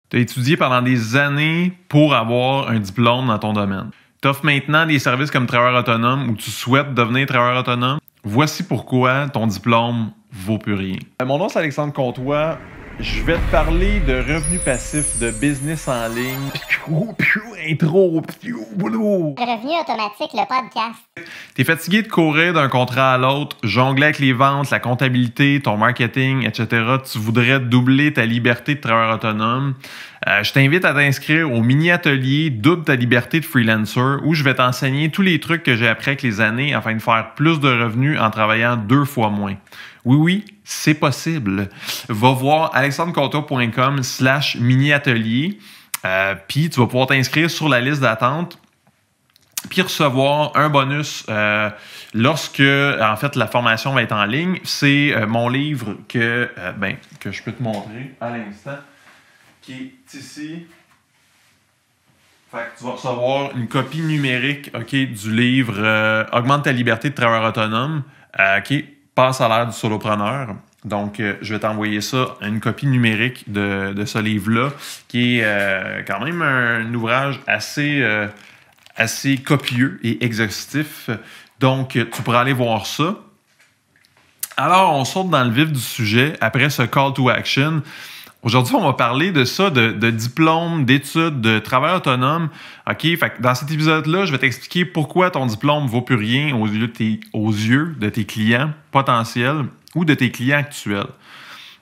Tu as étudié pendant des années pour avoir un diplôme dans ton domaine. Tu offres maintenant des services comme travailleur autonome ou tu souhaites devenir travailleur autonome. Voici pourquoi ton diplôme vaut plus rien. Mon nom, c'est Alexandre Comtois. Je vais te parler de revenus passifs, de business en ligne. Intro. Revenu automatique, le podcast. T'es fatigué de courir d'un contrat à l'autre, jongler avec les ventes, la comptabilité, ton marketing, etc. Tu voudrais doubler ta liberté de travailleur autonome. Je t'invite à t'inscrire au mini-atelier Double ta liberté de freelancer où je vais t'enseigner tous les trucs que j'ai appris avec les années afin de faire plus de revenus en travaillant 2 fois moins. Oui, c'est possible. Va voir alexandrecomtois.com/mini-atelier puis tu vas pouvoir t'inscrire sur la liste d'attente puis recevoir un bonus lorsque, en fait, la formation va être en ligne. C'est mon livre que je peux te montrer à l'instant, qui est ici. Fait que tu vas recevoir une copie numérique, du livre Augmente ta liberté de travailleur autonome, passe à l'ère du solopreneur. Donc, je vais t'envoyer ça, une copie numérique de ce livre-là, qui est quand même un ouvrage assez copieux et exhaustif. Donc, tu pourras aller voir ça. Alors, on saute dans le vif du sujet après ce call to action. Aujourd'hui, on va parler de ça, de diplôme, d'études, de travail autonome. Fait que dans cet épisode-là, je vais t'expliquer pourquoi ton diplôme ne vaut plus rien aux yeux de tes clients potentiels ou de tes clients actuels. Tu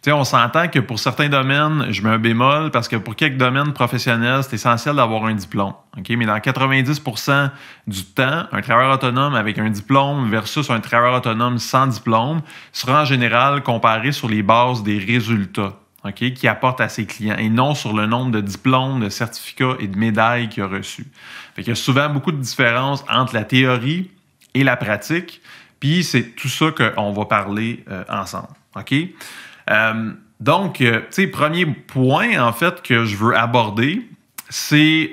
sais, on s'entend que pour certains domaines, je mets un bémol parce que pour quelques domaines professionnels, c'est essentiel d'avoir un diplôme. Mais dans 90% du temps, un travailleur autonome avec un diplôme versus un travailleur autonome sans diplôme sera en général comparé sur les bases des résultats qu'il apporte à ses clients et non sur le nombre de diplômes, de certificats et de médailles qu'il a reçus. Fait qu'il y a souvent beaucoup de différences entre la théorie et la pratique, puis c'est tout ça qu'on va parler ensemble. Donc, premier point, en fait, que je veux aborder, c'est,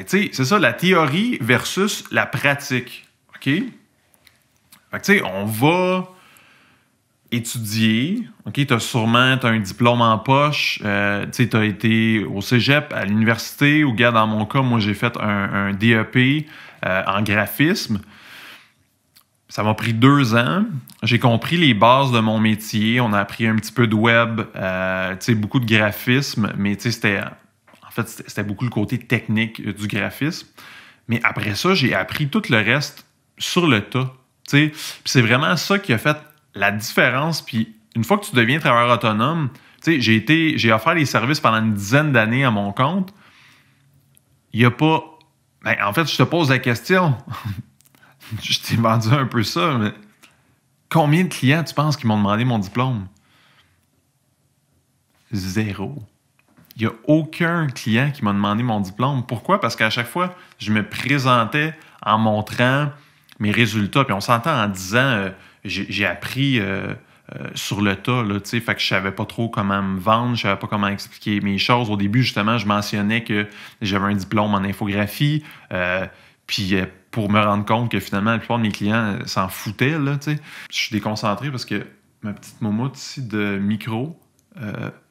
c'est ça, la théorie versus la pratique. Fait que, on va étudier, tu as un diplôme en poche, tu as été au cégep, à l'université, ou dans mon cas, moi, j'ai fait un DEP en graphisme. Ça m'a pris 2 ans. J'ai compris les bases de mon métier. On a appris un petit peu de web, beaucoup de graphisme, mais c'était beaucoup le côté technique du graphisme. Mais après ça, j'ai appris tout le reste sur le tas. Puis c'est vraiment ça qui a fait la différence. Puis une fois que tu deviens travailleur autonome, j'ai offert les services pendant une dizaine d'années à mon compte. Il n'y a pas... en fait, je te pose la question... Je t'ai vendu un peu ça, mais combien de clients tu penses qui m'ont demandé mon diplôme? 0. Il n'y a aucun client qui m'a demandé mon diplôme. Pourquoi? Parce qu'à chaque fois, je me présentais en montrant mes résultats. Puis on s'entend en disant, j'ai appris sur le tas, fait que je savais pas trop comment me vendre, je savais pas comment expliquer mes choses. Au début, justement, je mentionnais que j'avais un diplôme en infographie, puis pour me rendre compte que finalement, la plupart de mes clients s'en foutaient. Je suis déconcentré parce que ma petite moumoute ici de micro,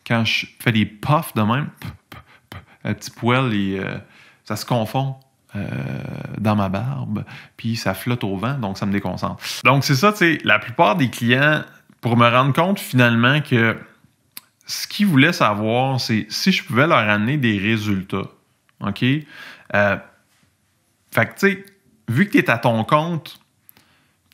quand je fais des puffs de même, un petit poil, ça se confond dans ma barbe, puis ça flotte au vent, donc ça me déconcentre. Donc c'est ça, la plupart des clients, pour me rendre compte finalement que ce qu'ils voulaient savoir, c'est si je pouvais leur amener des résultats. Fait que, tu sais, vu que tu es à ton compte,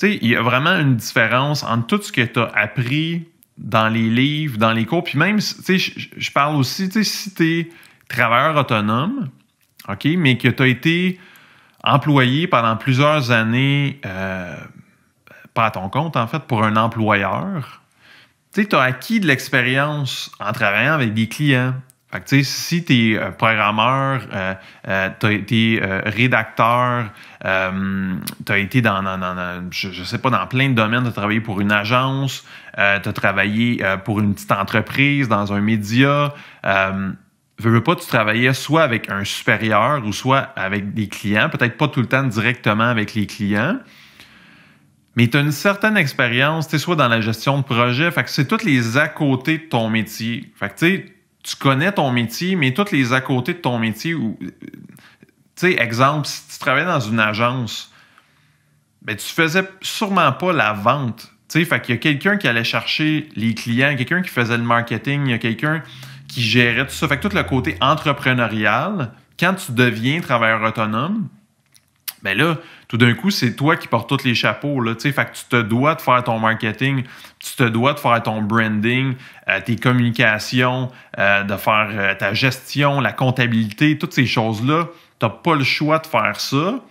il y a vraiment une différence entre tout ce que tu as appris dans les livres, dans les cours, puis même, je parle aussi, si tu es travailleur autonome, mais que tu as été employé pendant plusieurs années, pas à ton compte, en fait, pour un employeur, tu as acquis de l'expérience en travaillant avec des clients. Fait que, si tu es programmeur, tu as été rédacteur, tu as été dans je sais pas, dans plein de domaines, tu as travaillé pour une agence, tu as travaillé pour une petite entreprise, dans un média. Veux pas, tu travaillais soit avec un supérieur ou soit avec des clients, peut-être pas tout le temps directement avec les clients, mais tu as une certaine expérience, soit dans la gestion de projet, fait que c'est tous les à côté de ton métier. Fait que, tu connais ton métier, mais tous les à côté de ton métier, tu sais, exemple, si tu travaillais dans une agence, ben, tu faisais sûrement pas la vente. Tu sais, fait qu'il y a quelqu'un qui allait chercher les clients, quelqu'un qui faisait le marketing, il y a quelqu'un qui gérait tout ça. Fait que tout le côté entrepreneurial, quand tu deviens travailleur autonome, ben là, tout d'un coup, c'est toi qui portes tous les chapeaux. Là, fait que tu te dois de faire ton marketing, tu te dois de faire ton branding, tes communications, de faire ta gestion, la comptabilité, toutes ces choses-là. Tu n'as pas le choix de faire ça,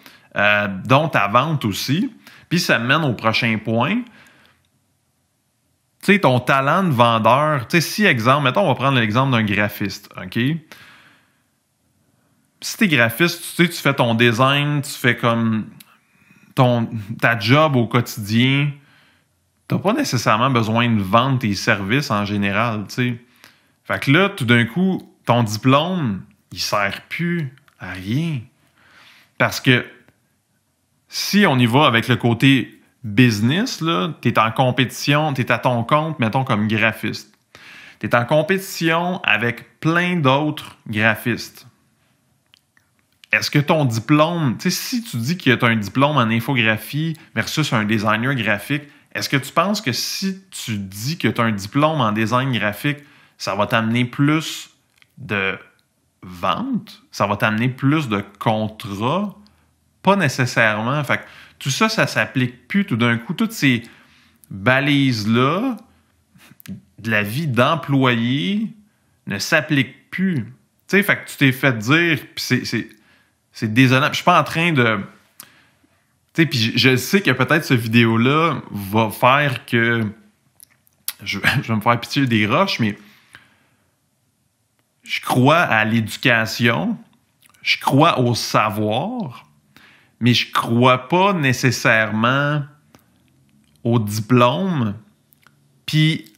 dont ta vente aussi. Puis ça me mène au prochain point. Tu sais, ton talent de vendeur, tu sais, si, exemple, mettons, on va prendre l'exemple d'un graphiste, OK? Si t'es graphiste, tu sais, tu fais ton design, tu fais comme ta job au quotidien, t'as pas nécessairement besoin de vendre tes services en général, tu sais. Fait que là, tout d'un coup, ton diplôme, il sert plus à rien. Parce que si on y va avec le côté business, là, t'es en compétition, t'es à ton compte, mettons, comme graphiste. T'es en compétition avec plein d'autres graphistes. Est-ce que ton diplôme, tu sais, si tu dis que tu as un diplôme en infographie versus un designer graphique, est-ce que tu penses que si tu dis que tu as un diplôme en design graphique, ça va t'amener plus de ventes? Ça va t'amener plus de contrats? Pas nécessairement. Fait que tout ça, ça s'applique plus tout d'un coup. Toutes ces balises-là de la vie d'employé ne s'appliquent plus. Tu sais, fait que tu t'es fait dire, puis c'est désolant. Je suis pas en train de... Tu sais, puis je sais que peut-être cette vidéo-là va faire que... Je vais me faire pitié des roches, mais je crois à l'éducation, je crois au savoir, mais je crois pas nécessairement au diplôme, puis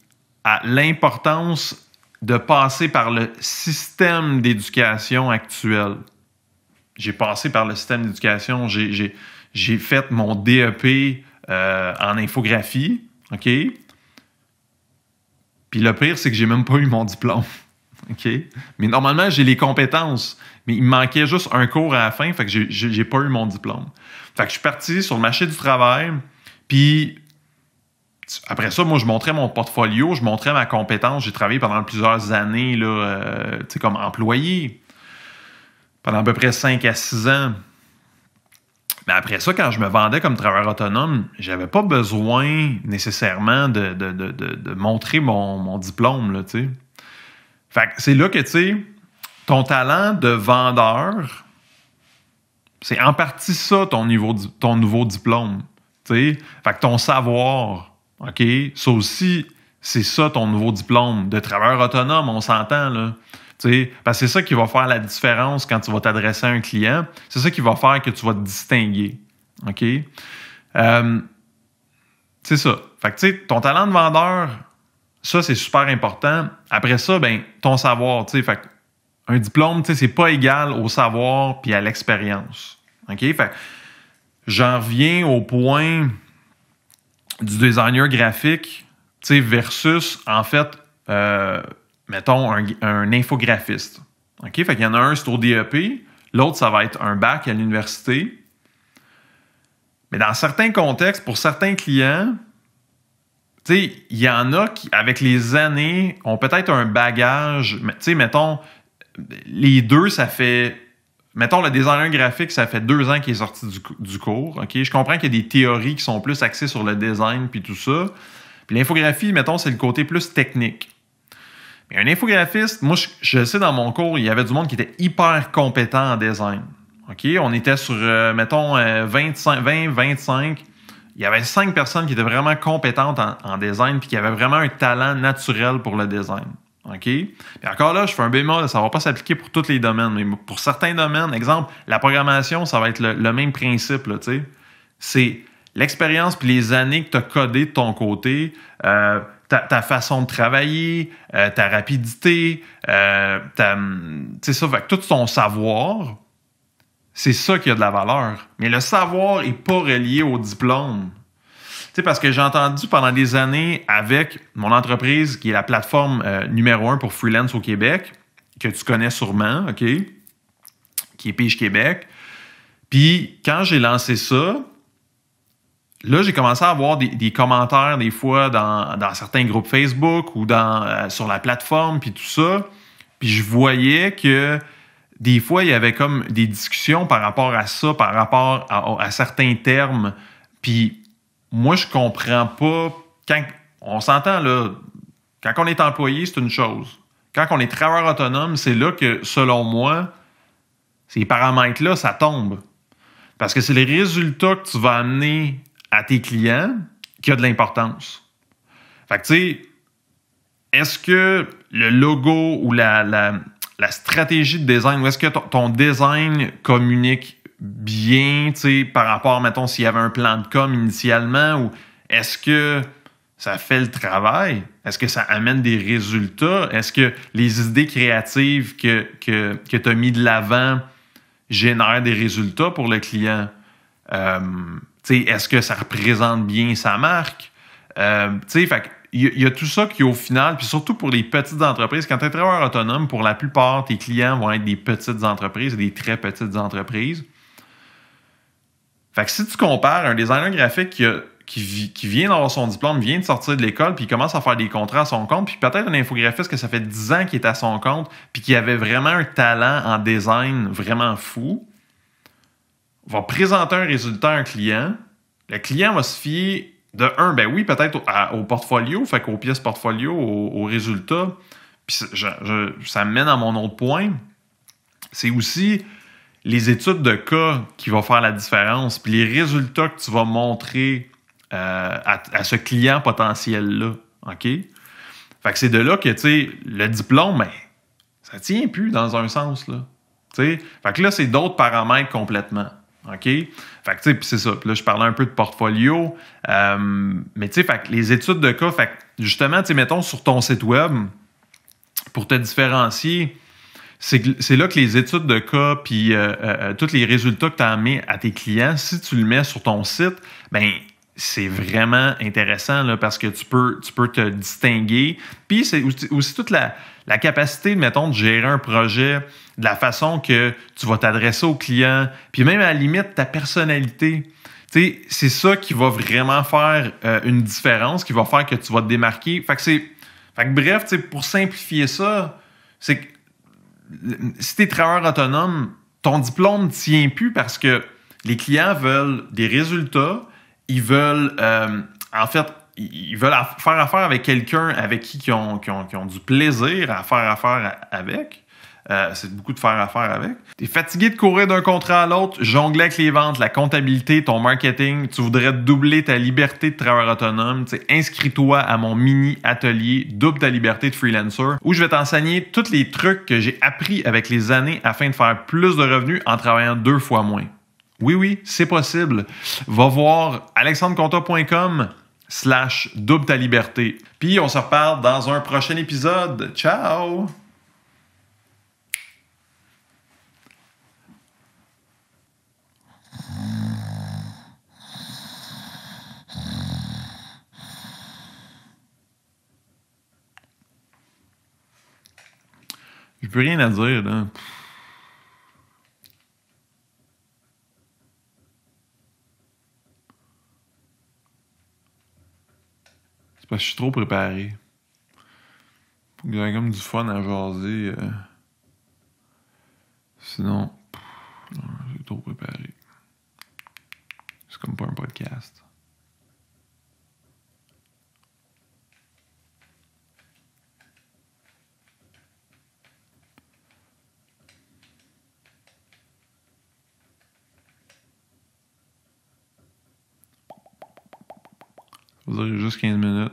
à l'importance de passer par le système d'éducation actuel. J'ai passé par le système d'éducation, j'ai fait mon DEP en infographie, OK? Puis le pire, c'est que j'ai même pas eu mon diplôme, OK? Mais normalement, j'ai les compétences, mais il me manquait juste un cours à la fin, fait que j'ai pas eu mon diplôme. Fait que je suis parti sur le marché du travail, puis après ça, moi, je montrais mon portfolio, je montrais ma compétence. J'ai travaillé pendant plusieurs années là, tu sais, comme employé, pendant à peu près 5 à 6 ans. Mais après ça, quand je me vendais comme travailleur autonome, j'avais pas besoin nécessairement de montrer mon diplôme, là, tu sais. Fait que c'est là que, tu sais, ton talent de vendeur, c'est en partie ça ton nouveau diplôme, tu sais. Fait que ton savoir, OK, ça aussi, c'est ça ton nouveau diplôme de travailleur autonome, on s'entend, là. T'sais, parce que c'est ça qui va faire la différence quand tu vas t'adresser à un client. C'est ça qui va faire que tu vas te distinguer. OK? C'est ça. Fait que, tu sais, ton talent de vendeur, ça, c'est super important. Après ça, ben, ton savoir, tu sais, fait un diplôme, tu sais, c'est pas égal au savoir puis à l'expérience. OK? Fait que j'en reviens au point du designer graphique, tu sais, versus, en fait, mettons, un infographiste. OK? Fait qu'il y en a un, c'est au DEP. L'autre, ça va être un bac à l'université. Mais dans certains contextes, pour certains clients, tu sais, il y en a qui, avec les années, ont peut-être un bagage. Tu sais, mettons, les deux, ça fait... Mettons, le designer graphique, ça fait 2 ans qu'il est sorti du cours. OK? Je comprends qu'il y a des théories qui sont plus axées sur le design puis tout ça. Puis l'infographie, mettons, c'est le côté plus technique. Mais un infographiste, moi, je sais dans mon cours, il y avait du monde qui était hyper compétent en design. OK? On était sur, mettons, 20-25. Il y avait 5 personnes qui étaient vraiment compétentes en design puis qui avaient vraiment un talent naturel pour le design. OK? Puis encore là, je fais un bémol, ça ne va pas s'appliquer pour tous les domaines. Mais pour certains domaines, exemple, la programmation, ça va être le même principe, là, tu sais. C'est l'expérience puis les années que tu as codé de ton côté, ta façon de travailler, ta rapidité, tu sais ça, fait que tout ton savoir, c'est ça qui a de la valeur. Mais le savoir n'est pas relié au diplôme. Tu sais, parce que j'ai entendu pendant des années avec mon entreprise, qui est la plateforme numéro 1 pour freelance au Québec, que tu connais sûrement, OK? Qui est Pige Québec. Puis, quand j'ai lancé ça, là, j'ai commencé à avoir des commentaires des fois dans certains groupes Facebook ou sur la plateforme, puis tout ça. Puis je voyais que des fois, il y avait comme des discussions par rapport à ça, par rapport à certains termes. Puis moi, je comprends pas. Quand on s'entend, là, quand on est employé, c'est une chose. Quand on est travailleur autonome, c'est là que, selon moi, ces paramètres-là, ça tombe. Parce que c'est les résultats que tu vas amener à tes clients qui a de l'importance. Fait que, tu sais, est-ce que le logo ou la stratégie de design, ou est-ce que ton design communique bien, tu sais, par rapport, mettons, s'il y avait un plan de com initialement, ou est-ce que ça fait le travail? Est-ce que ça amène des résultats? Est-ce que les idées créatives que tu as mis de l'avant génèrent des résultats pour le client? Est-ce que ça représente bien sa marque? Il y a tout ça qui, au final, puis surtout pour les petites entreprises, quand tu es travailleur autonome, pour la plupart, tes clients vont être des petites entreprises, des très petites entreprises. Fait que si tu compares un designer graphique qui vient d'avoir son diplôme, vient de sortir de l'école, puis il commence à faire des contrats à son compte, puis peut-être un infographiste que ça fait 10 ans qu'il est à son compte, puis qui avait vraiment un talent en design vraiment fou, va présenter un résultat à un client. Le client va se fier de un, ben oui, peut-être au portfolio, fait qu'aux pièces portfolio, aux résultats. Puis ça me mène à mon autre point. C'est aussi les études de cas qui vont faire la différence, puis les résultats que tu vas montrer à ce client potentiel-là. OK? Fait que c'est de là que, tu sais, le diplôme, ben, ça tient plus dans un sens, là. Tu sais? Fait que là, c'est d'autres paramètres complètement. OK? Fait que, tu sais, puis c'est ça. Puis là, je parlais un peu de portfolio. Mais, tu sais, fait que les études de cas, fait que, justement, tu sais, mettons sur ton site web, pour te différencier, c'est là que les études de cas, puis tous les résultats que tu as amenés à tes clients, si tu le mets sur ton site, ben c'est vraiment intéressant là, parce que tu peux te distinguer. Puis c'est aussi toute la capacité, mettons, de gérer un projet de la façon que tu vas t'adresser aux clients, puis même à la limite, ta personnalité. Tu sais, c'est ça qui va vraiment faire une différence, qui va faire que tu vas te démarquer. Fait que bref, tu sais, pour simplifier ça, c'est que si tu es travailleur autonome, ton diplôme ne tient plus parce que les clients veulent des résultats. Ils veulent, ils veulent faire affaire avec quelqu'un avec qui ils ont du plaisir à faire affaire avec. C'est beaucoup de faire affaire avec. Tu es fatigué de courir d'un contrat à l'autre, jongler avec les ventes, la comptabilité, ton marketing. Tu voudrais doubler ta liberté de travailleur autonome. Inscris-toi à mon mini-atelier Double ta liberté de freelancer où je vais t'enseigner tous les trucs que j'ai appris avec les années afin de faire plus de revenus en travaillant 2 fois moins. Oui, c'est possible. Va voir alexandreconta.com/double ta liberté. Puis on se reparle dans un prochain épisode. Ciao! J'ai plus rien à dire, là. C'est parce que je suis trop préparé. Faut que j'aie comme du fun à jaser. Sinon, non, j'ai trop préparé. C'est comme pas un podcast. Ça veut dire juste 15 minutes.